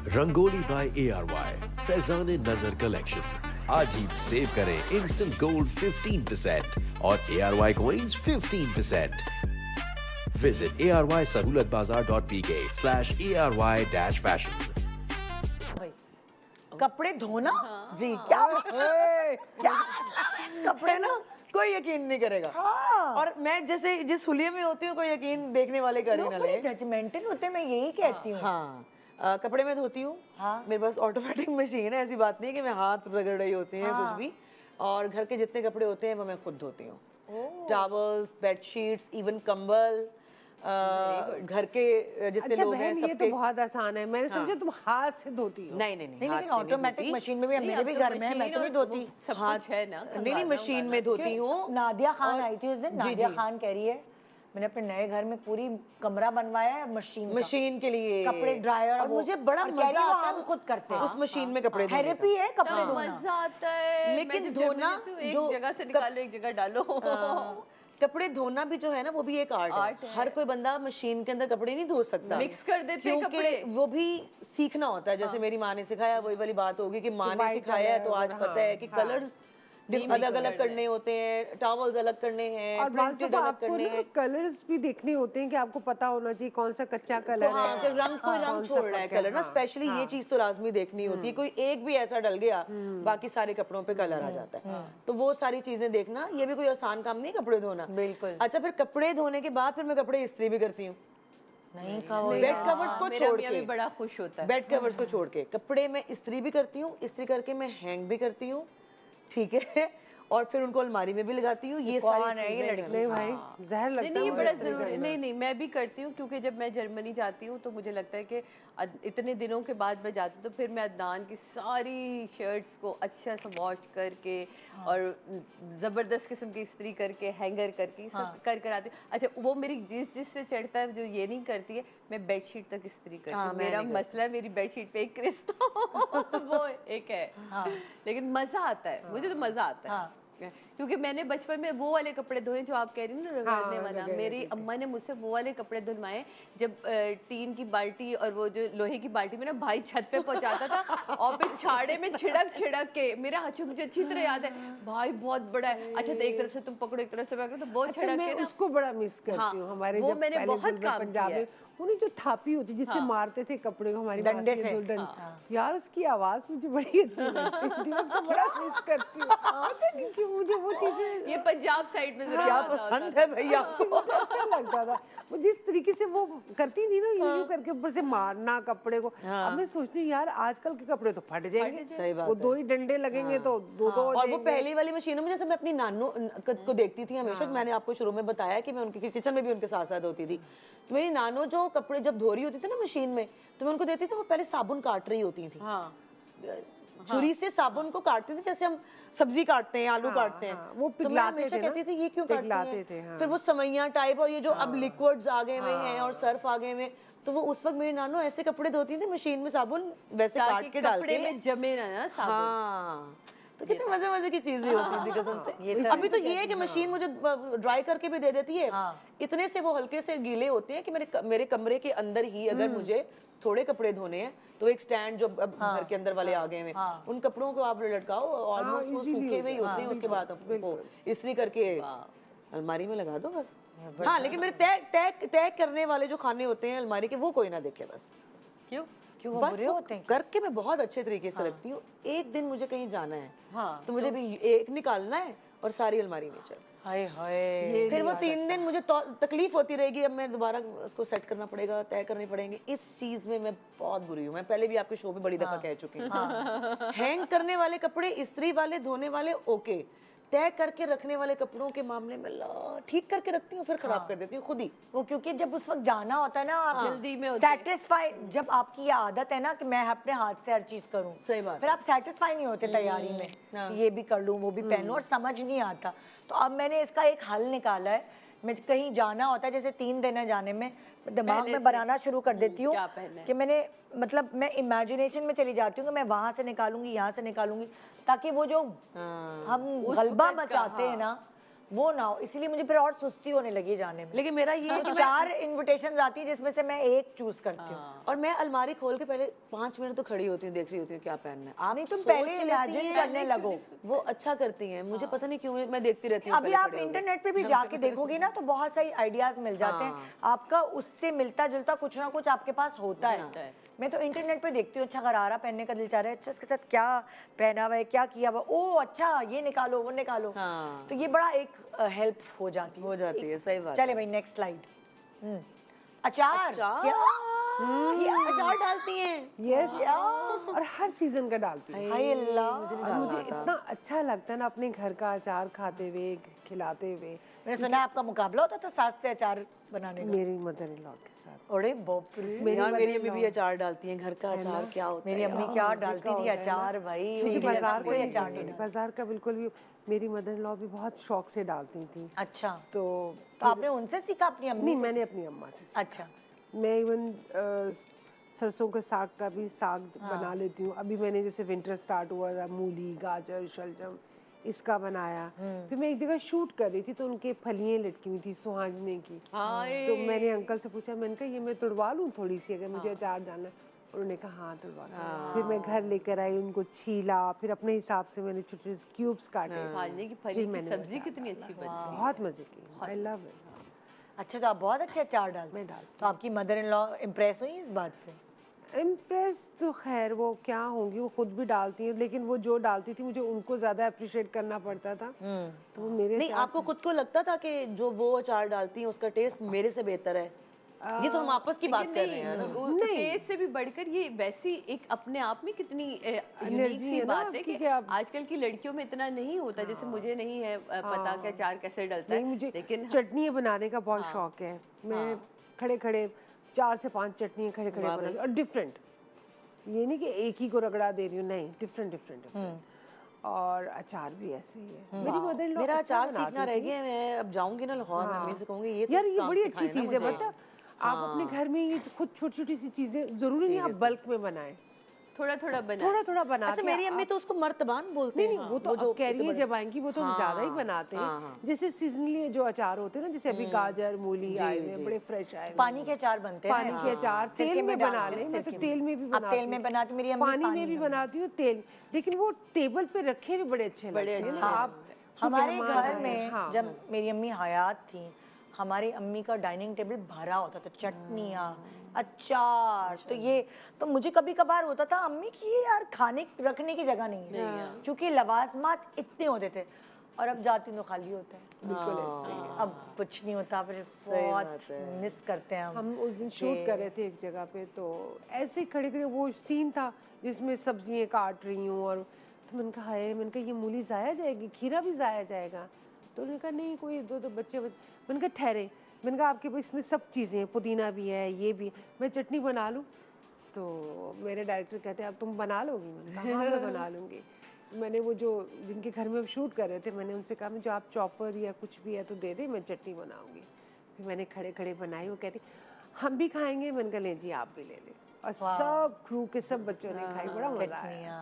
Rangoli bye ARY Faizan नजर collection. आज ही save करें इंस्टेंट गोल्ड 15% और ARY coins 15%। Visit arysahoolatbazaar.pk/ARY-fashion। कपड़े धोना जी क्या कपड़े ना कोई यकीन नहीं करेगा। और मैं जैसे जिस हुलिये में होती हूँ कोई यकीन देखने वाले कर ही ना ले। जजमेंटल होते मैं यही कहती हूँ। हाँ कपड़े में धोती हूँ। मेरे पास ऑटोमेटिक मशीन है, ऐसी बात नहीं है कि मैं हाथ रगड़ रही होती है कुछ भी। और घर के जितने कपड़े होते हैं वो मैं खुद धोती हूँ। टॉवल्स, बेडशीट्स, इवन कंबल, घर के जितने लोग हैं सबके। ये तो बहुत आसान है। मैंने समझा तुम हाथ से धोती हो। नहीं लेकिन ऑटोमेटिक मशीन में भी मेरे भी घर में है, मैं तो नहीं धोती। हाथ है ना, नहीं मशीन में धोती हूँ। नादिया खान आई थी उस दिन। नादिया खान कह रही है मैंने अपने नए घर में पूरी कमरा बनवाया है मशीन के लिए, कपड़े ड्रायर। और मुझे बड़ा मजा आता है वो खुद करते हैं उस मशीन में कपड़े धोने। थेरेपी है कपड़े धोना, मजा आता है। लेकिन धोना एक जगह से निकालो एक जगह डालो। कपड़े धोना भी जो है ना वो भी एक आर्ट है। हर कोई बंदा मशीन के अंदर कपड़े नहीं धो सकता, मिक्स कर देते हैं कपड़े। वो भी सीखना होता है। जैसे मेरी माँ ने सिखाया, वही वाली बात होगी कि माँ ने सिखाया है तो आज पता है कि कलर्स अलग अलग करने होते हैं, टॉवल्स अलग करने हैं, और प्रिंटेड अलग करने हैं। कलर्स भी देखने होते हैं कि आपको पता होना चाहिए कौन सा कच्चा कलर है। कि रंग कोई रंग छोड़ रहा है कलर ना, स्पेशली ये चीज तो लाजमी देखनी होती है। कोई एक भी ऐसा डल गया बाकी सारे कपड़ों पे कलर आ जाता है। तो वो सारी चीजें देखना, ये भी कोई आसान काम नहीं कपड़े धोना। बिल्कुल। अच्छा, फिर कपड़े धोने के बाद फिर मैं कपड़े इस्त्री भी करती हूँ। नहीं बेड कवर्स को छोड़ के, बड़ा खुश होता है। बेड कवर्स को छोड़ के कपड़े में इस्त्री भी करती हूँ। इस्त्री करके मैं हैंग भी करती हूँ, ठीक है, और फिर उनको अलमारी में भी लगाती हूँ। ये सारी चीजें। नहीं भाई जहर लगता है। नहीं, बड़ा जरूरी। नहीं मैं भी करती हूँ, क्योंकि जब मैं जर्मनी जाती हूँ तो मुझे लगता है कि इतने दिनों के बाद मैं जाती हूँ तो फिर मैं अदनान की सारी शर्ट्स को अच्छा सा वॉश करके और जबरदस्त किस्म की इस्त्री करके हैंगर करके सब कर आती हूँ। अच्छा, वो मेरी जिससे चढ़ता है जो ये नहीं करती है, मैं बेडशीट तक इस्त्री करती हूँ। मेरा मसला है मेरी बेडशीट पे एक क्रिस्टल वो एक है। लेकिन मजा आता है, मुझे तो मजा आता है। क्योंकि मैंने बचपन में वो वाले कपड़े धोए जो आप कह रही हैं ना, रगड़ने वाला। मेरी अम्मा ने मुझसे वो वाले कपड़े धुलवाए जब टीन की बाल्टी और वो जो लोहे की बाल्टी में ना भाई छत पे पहुंचाता था और फिर छाड़े में छिड़क के मेरा मुझे अच्छी तरह याद है, भाई बहुत बड़ा है। अच्छा, तो एक तरफ से तुम पकड़ो एक तरफ से पकड़ो तो बहुत छिड़क के ना, उसको बड़ा मिस करती हूँ। हमारे वो मैंने बहुत काम पंजाब में उन्हें जो थापी होती जिससे मारते थे कपड़े को, हमारी डंडे से। यार उसकी आवाज मुझे बड़ी अच्छी लगती थी, उसको बड़ा मिस करती हूँ। पता नहीं क्यों मुझे वो चीजें। ये पंजाब साइड में क्या पसंद है भैया आपको? अच्छा लगता था वो जिस तरीके से वो करती थी ना, यूं करके ऊपर से मारना कपड़े को। अब मैं सोचती हूँ यार आजकल के कपड़े तो फट जाएंगे। सही बात वो दो ही डंडे लगेंगे तो दो और वो पहली वाली मशीनों में जैसे मैं अपनी नानू को देखती थी हमेशा। मैंने आपको शुरू में बताया कि मैं उनकी किचन में भी उनके साथ साथ होती थी। तो मेरी नानो जो कपड़े जब धो रही होती थी ना मशीन में, तो मैं उनको देती थी, वो पहले साबुन काट रही होती थी। छुरी से साबुन को काटती थी जैसे हम सब्जी काटते हैं, आलू काटते हैं। वो तो मैं हमेशा कहती थी ये क्यों काटती हैं? फिर वो समैया टाइप और ये जो अब लिक्विड्स आ गए हुए हैं और सर्फ आ गए हुए, तो वो उस वक्त मेरी नानो ऐसे कपड़े धोती थी मशीन में, साबुन वैसे काट के डाल के में जमे ना साबुन। हाँ, तो कितने मजे मजे की चीजें होती थी कसम से। अभी तो ये है कि मशीन मुझे ड्राई करके भी दे देती है। इतने से वो हल्के से गीले होते हैं कि मेरे कमरे के अंदर ही अगर मुझे थोड़े कपड़े धोने हैं तो एक स्टैंड जो अब घर के अंदर वाले आ गए हैं, उन कपड़ों को आप लटकाओ, ऑलमोस्ट वो सूखे हुए ही होते हैं। उसके बाद आपको इस्त्री करके अलमारी में लगा दो बस। हाँ, लेकिन मेरे तय करने वाले जो खाने होते हैं अलमारी के, वो कोई ना देखे बस। क्यों बस बुरे होते हैं करके मैं बहुत अच्छे तरीके से रखती हूँ। एक दिन मुझे कहीं जाना है तो मुझे भी एक निकालना है और सारी अलमारी नीचे। हाय हाय, फिर वो 3 दिन मुझे तकलीफ होती रहेगी। अब मैं दोबारा उसको सेट करना पड़ेगा, तय करनी पड़ेंगे। इस चीज में मैं बहुत बुरी हूँ। मैं पहले भी आपके शो पे बड़ी दफा कह चुकी हूँ। हैंग करने वाले कपड़े, इस्त्री वाले, धोने वाले ओके, तय करके रखने वाले कपड़ों के मामले में ठीक करके रखती हूँ, फिर खराब कर देती हूँ खुद ही। वो क्योंकि जब उस वक्त जाना होता है ना, आप जल्दी में सेटिस्फाई, जब आपकी ये आदत है ना कि मैं अपने हाथ से हर चीज करूँ, सही बात, फिर आप सेटिस्फाई नहीं होते तैयारी में, ये भी कर लूँ वो भी पहनूं, और समझ नहीं आता। तो अब मैंने इसका एक हल निकाला है। मैं कहीं जाना होता है, जैसे 3 दिन है जाने में, दिमाग में बनाना शुरू कर देती हूँ कि मैंने, मतलब मैं इमेजिनेशन में चली जाती हूँ कि मैं वहां से निकालूंगी, यहाँ से निकालूंगी, ताकि वो जो हम गलबा मचाते हैं ना, वो ना हो, इसीलिए मुझे फिर और सुस्ती होने लगी जाने में। लेकिन मेरा ये है कि 4 इनविटेशन आती है जिसमें से मैं एक चूज करती हूँ। और मैं अलमारी खोल के पहले 5 मिनट तो खड़ी होती हूँ, देख रही होती हूँ क्या पहनना है। आप नहीं, तुम सोच पहले लेती इमेजिन हैं, करने लगो। वो अच्छा करती हैं, मुझे पता नहीं क्यों मैं देखती रहती हूँ। अभी पहले आप खड़े होके। इंटरनेट पे भी जाके देखोगे ना तो बहुत सारी आइडियाज मिल जाते हैं, आपका उससे मिलता जुलता कुछ ना कुछ आपके पास होता है। मैं तो इंटरनेट पे देखती हूँ, अच्छा गरारा पहनने का दिल चाह रहा है, अच्छा इसके साथ क्या पहना हुआ है, क्या किया हुआ, ओ अच्छा ये निकालो वो निकालो। तो ये बड़ा एक हेल्प हो जाती है, सही बात। चले भाई नेक्स्ट स्लाइड। अचार क्या ये अचार डालती हैं? यस, और हर सीजन का डालती हूँ। हाय अल्लाह, और मुझे इतना अच्छा लगता है ना अपने घर का अचार खाते हुए, खिलाते हुए। मैंने सुना आपका मुकाबला होता था सास से अचार बनाने का। मेरी मदर इन लॉ के साथ। अरे बाप रे, मेरी अम्मी भी अचार डालती हैं, घर का अचार क्या होता है। मेरी अम्मी क्या डालती थी अचार भाई, मुझे बाजार कोई अचार नहीं डालता। बाजार का बिल्कुल भी। मेरी मदर इन लॉ भी बहुत शौक से डालती थी। अच्छा, तो आपने उनसे सीखा अपनी अम्मी नहीं, से? मैंने अपनी अम्मा से सीखा। अच्छा, मैं इवन सरसों के साग का भी साग बना लेती हूँ। अभी मैंने जैसे विंटर स्टार्ट हुआ था, मूली गाजर शलजम इसका बनाया। फिर मैं एक जगह शूट कर रही थी तो उनके फलियां लटकी हुई थी सुहाजने की। तो मैंने अंकल से पूछा, मैंने कहा ये मैं तुड़वा लूँ थोड़ी सी अगर मुझे अचार डालना है। उन्होंने कहा हाँ तुड़वा लो। फिर मैं घर लेकर आई, उनको छीला, फिर अपने हिसाब से मैंने छोटे छोटे क्यूब्स काटे। खाने की फली की सब्जी कितनी अच्छी बनती है, बहुत मजे की, आई लव इट। अच्छा तो आप बहुत अच्छे अचार डालते हैं। तो आपकी मदर इन लॉ इम्प्रेस हुई इस बात से? इम्प्रेस तो खैर वो क्या होंगी, वो खुद भी डालती हैं, लेकिन वो जो डालती थी मुझे उनको ज्यादा अप्रिशिएट करना पड़ता था। तो वो मेरे नहीं, आपको खुद को लगता था कि जो वो अचार डालती हैं उसका टेस्ट मेरे से बेहतर है? ये तो हम आपस की बात कर रहे हैं ना। टेस्ट से भी बढ़कर ये वैसी एक अपने आप में कितनी यूनिक एनर्जी सी है ना बात है कि आजकल की लड़कियों में इतना नहीं होता। जैसे मुझे नहीं है पता कि अचार कैसे डलता है, मुझे लेकिन चटनी बनाने का बहुत शौक है। मैं खड़े खड़े 4 से 5 चटनी खड़े खड़े बनाती हूँ, और डिफरेंट, ये नहीं कि एक ही को रगड़ा दे रही हूँ, नहीं, डिफरेंट डिफरेंट। और अचार भी ऐसे ही है। मेरी मदर इन लॉ मेरा अचार सीखना रह गया। मैं अब जाऊंगी ना लाहौर में, अम्मी से कहूंगी ये यार ये काम बड़ी अच्छी सिखाएं ना चीज है। मुझे। बता, आप अपने घर में ये खुद छोटी छोटी सी चीजें, जरूरी नहीं आप बल्क में बनाएं, थोड़ा थोड़ा बना अच्छा, के मेरी अम्मी तो उसको मर्तबान बोलते हैं। नहीं, वो तो अब कह रही है जब आएंगी वो तो हम ज्यादा ही बनाते हैं। जैसे सीजनली जो अचार होते हैं ना, जैसे अभी गाजर मूली आए हुए बड़े फ्रेश आए, पानी के अचार बनते हैं। पानी के अचार तेल में बना ले। मैं तो तेल में भी बनाती हूँ, तेल में बनाती, मेरी अम्मी पानी में भी बनाती हूँ, तेल। लेकिन वो टेबल पे रखे भी बड़े अच्छे लगते हैं ना। आप हमारे घर में जब मेरी अम्मी हयात थी, हमारी अम्मी का डाइनिंग टेबल भरा होता था, चटनियाँ अचार। तो ये तो मुझे कभी कभार होता था अम्मी कि ये यार खाने रखने की जगह नहीं है, क्योंकि लवाजमात इतने होते थे। और अब जाती हूँ तो खाली होता है। बिल्कुल ऐसे ही है। अब कुछ नहीं होता, फिर बहुत मिस करते हैं हम उस दिन शूट कर रहे थे एक जगह पे, तो ऐसे ही खड़े खड़े वो सीन था जिसमें सब्जियां काट रही हूँ, और तो मैंने कहा है, मैंने कहा ये मूली जाया जाएगी, खीरा भी जाया जाएगा। तो उन्होंने कहा नहीं, कोई दो बच्चे। मैंने कहा ठहरे, मैंने कहा आपके पास इसमें सब चीज़ें हैं, पुदीना भी है, ये भी, मैं चटनी बना लूँ? तो मेरे डायरेक्टर कहते हैं अब तुम बना लोगी? मैंने कहा हाँ मैं बना लूँगी। मैंने वो जो जिनके घर में शूट कर रहे थे, मैंने उनसे कहा जो आप चॉपर या कुछ भी है तो दे दे, मैं चटनी बनाऊंगी। फिर मैंने खड़े खड़े बनाई। वो कहती हम भी खाएंगे? मैंने कहा ले जी आप भी ले लें। और सब क्रू के सब बच्चों ने खाई, बड़ा मजा आया।